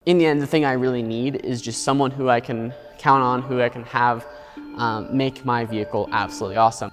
In the end, the thing I really need is just someone who I can count on, who I can have make my vehicle absolutely awesome.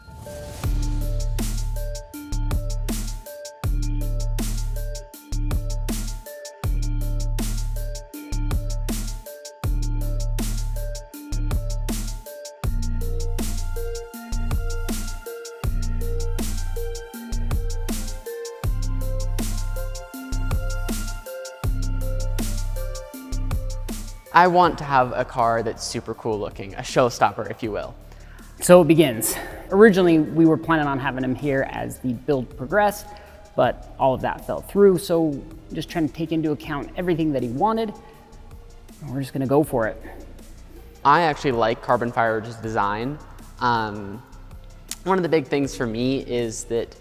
I want to have a car that's super cool looking, a showstopper, if you will. So it begins. Originally, we were planning on having him here as the build progressed, but all of that fell through. So just trying to take into account everything that he wanted, and we're just gonna go for it. I actually like carbon fiber's design. One of the big things for me is that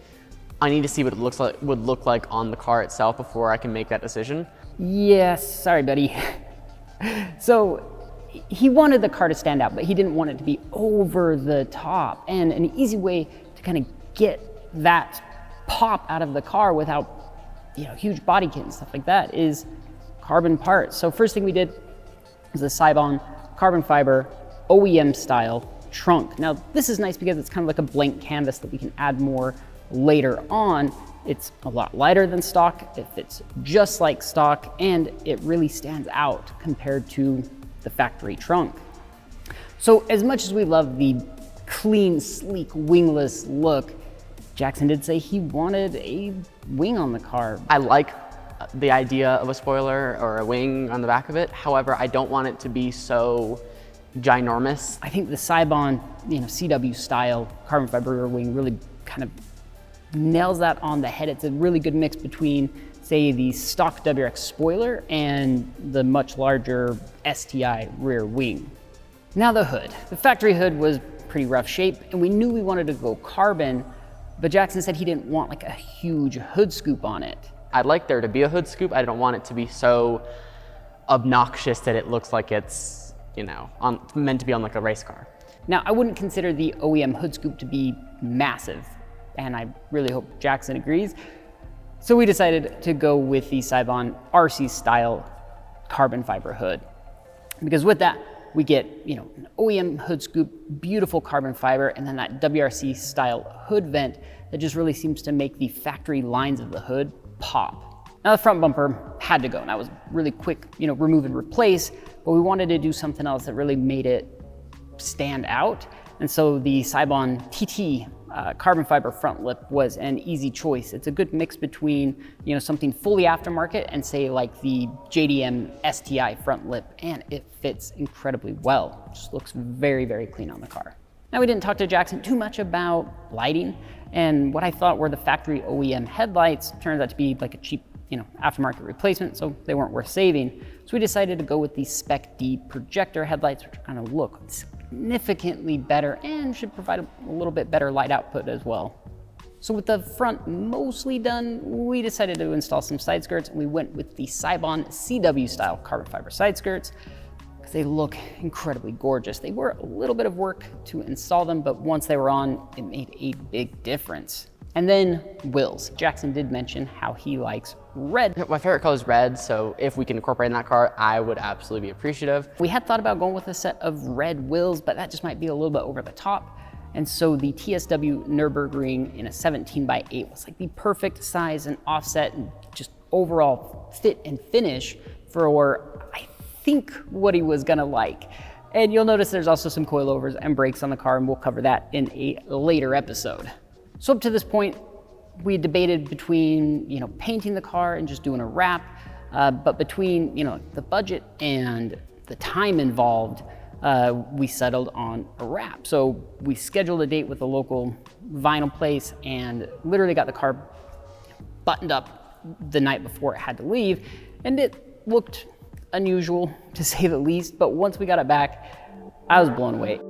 I need to see what it would look like on the car itself before I can make that decision. Yes, sorry, buddy. So he wanted the car to stand out, but he didn't want it to be over the top. And an easy way to kind of get that pop out of the car without, huge body kit and stuff like that is carbon parts. So first thing we did was the Seibon carbon fiber OEM style trunk. Now this is nice because it's kind of like a blank canvas that we can add more later on. It's a lot lighter than stock, it fits just like stock, and it really stands out compared to the factory trunk. So as much as we love the clean, sleek, wingless look, Jackson did say he wanted a wing on the car. I like the idea of a spoiler or a wing on the back of it. However, I don't want it to be so ginormous. I think the Seibon, CW style carbon fiber wing really kind of nails that on the head. It's a really good mix between, say, the stock WRX spoiler and the much larger STI rear wing. Now the hood. The factory hood was pretty rough shape, and we knew we wanted to go carbon, but Jackson said he didn't want like a huge hood scoop on it. I'd like there to be a hood scoop. I don't want it to be so obnoxious that it looks like it's, meant to be on like a race car. Now, I wouldn't consider the OEM hood scoop to be massive, and I really hope Jackson agrees. So we decided to go with the Seibon RC style carbon fiber hood. Because with that, we get, an OEM hood scoop, beautiful carbon fiber, and then that WRC style hood vent that just really seems to make the factory lines of the hood pop. Now the front bumper had to go, and that was really quick, remove and replace, but we wanted to do something else that really made it stand out. And so the Seibon TT carbon fiber front lip was an easy choice. It's a good mix between, something fully aftermarket and say like the JDM STI front lip, and it fits incredibly well. Just looks very, very clean on the car. Now we didn't talk to Jackson too much about lighting, and what I thought were the factory OEM headlights turns out to be like a cheap, aftermarket replacement, so they weren't worth saving. So we decided to go with the Spec-D Projector headlights, which kind of look significantly better and should provide a little bit better light output as well. So with the front mostly done, we decided to install some side skirts, and we went with the Seibon CW style carbon fiber side skirts because they look incredibly gorgeous. They were a little bit of work to install them, but once they were on, it made a big difference. And then wheels. Jackson did mention how he likes red. My favorite color is red, so if we can incorporate in that car, I would absolutely be appreciative. We had thought about going with a set of red wheels, but that just might be a little bit over the top. And so the TSW Nürburgring in a 17x8 was like the perfect size and offset and just overall fit and finish for, I think, what he was gonna like. And you'll notice there's also some coilovers and brakes on the car, and we'll cover that in a later episode. So up to this point, we debated between, painting the car and just doing a wrap, but between, the budget and the time involved, we settled on a wrap. So we scheduled a date with a local vinyl place and literally got the car buttoned up the night before it had to leave, and it looked unusual to say the least, but once we got it back, I was blown away.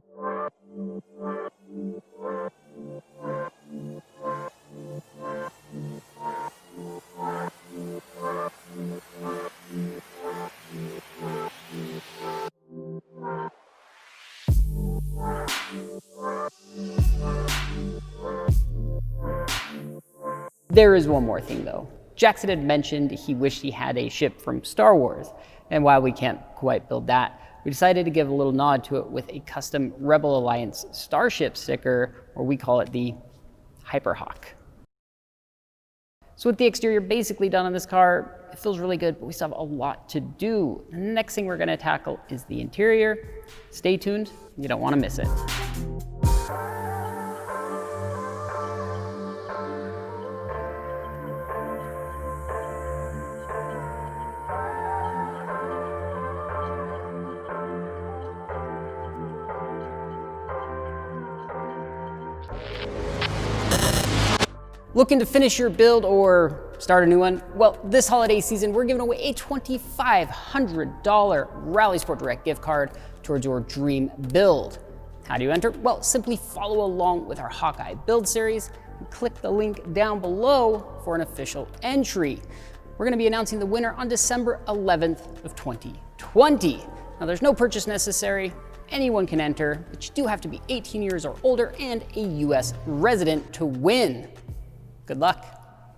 There is one more thing though. Jackson had mentioned he wished he had a ship from Star Wars, and while we can't quite build that, we decided to give a little nod to it with a custom Rebel Alliance Starship sticker, or we call it the HyperHawk. So with the exterior basically done on this car, it feels really good, but we still have a lot to do. The next thing we're gonna tackle is the interior. Stay tuned, you don't wanna miss it. Looking to finish your build or start a new one? Well, this holiday season, we're giving away a $2,500 RallySport Direct gift card towards your dream build. How do you enter? Well, simply follow along with our Hawkeye build series and click the link down below for an official entry. We're gonna be announcing the winner on December 11th of 2020. Now, there's no purchase necessary. Anyone can enter, but you do have to be 18 years or older and a US resident to win. Good luck.